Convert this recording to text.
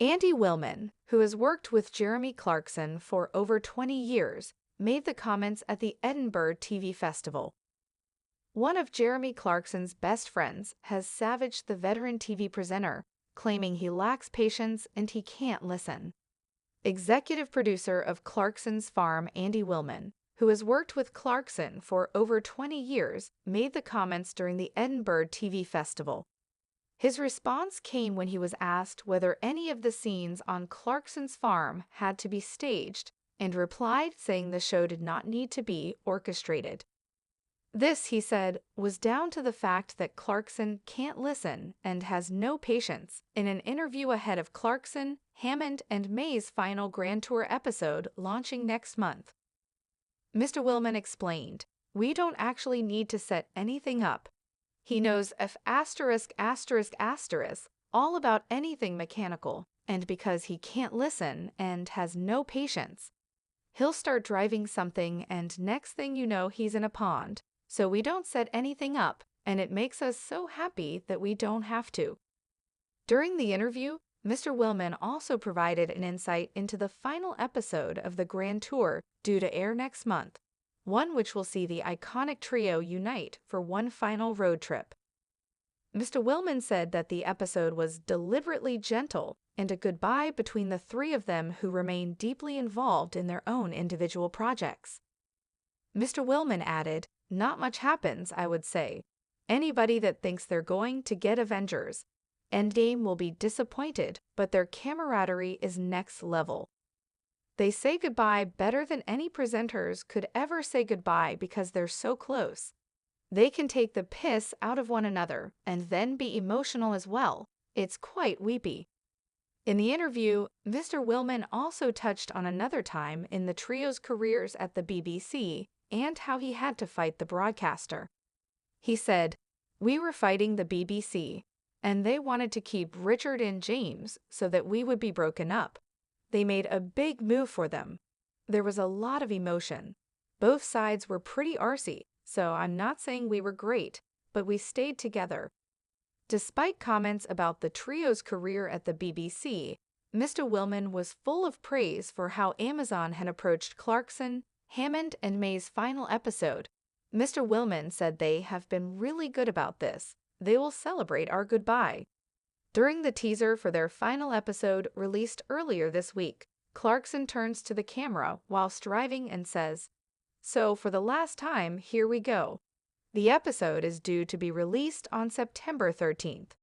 Andy Willman, who has worked with Jeremy Clarkson for over 20 years, made the comments at the Edinburgh TV Festival. One of Jeremy Clarkson's best friends has savaged the veteran TV presenter, claiming he lacks patience and he can't listen. Executive producer of Clarkson's Farm, Andy Willman, who has worked with Clarkson for over 20 years, made the comments during the Edinburgh TV Festival. His response came when he was asked whether any of the scenes on Clarkson's farm had to be staged, and replied saying the show did not need to be orchestrated. This, he said, was down to the fact that Clarkson can't listen and has no patience in an interview ahead of Clarkson, Hammond, and May's final Grand Tour episode launching next month. Mr. Willman explained, "We don't actually need to set anything up. He knows all about anything mechanical, and because he can't listen and has no patience, he'll start driving something and next thing you know he's in a pond. So we don't set anything up, and it makes us so happy that we don't have to." During the interview, Mr. Willman also provided an insight into the final episode of the Grand Tour due to air next month, one which will see the iconic trio unite for one final road trip. Mr. Willman said that the episode was deliberately gentle and a goodbye between the three of them who remain deeply involved in their own individual projects. Mr. Willman added, "Not much happens, I would say. Anybody that thinks they're going to get Avengers Endgame will be disappointed, but their camaraderie is next level. They say goodbye better than any presenters could ever say goodbye because they're so close. They can take the piss out of one another and then be emotional as well. It's quite weepy." In the interview, Mr. Willman also touched on another time in the trio's careers at the BBC and how he had to fight the broadcaster. He said, "We were fighting the BBC, and they wanted to keep Richard and James so that we would be broken up. They made a big move for them. There was a lot of emotion. Both sides were pretty arsey, so I'm not saying we were great, but we stayed together." Despite comments about the trio's career at the BBC, Mr. Willman was full of praise for how Amazon had approached Clarkson, Hammond, and May's final episode. Mr. Willman said they have been really good about this. They will celebrate our goodbye. During the teaser for their final episode released earlier this week, Clarkson turns to the camera whilst driving and says, "So for the last time, here we go." The episode is due to be released on September 13th.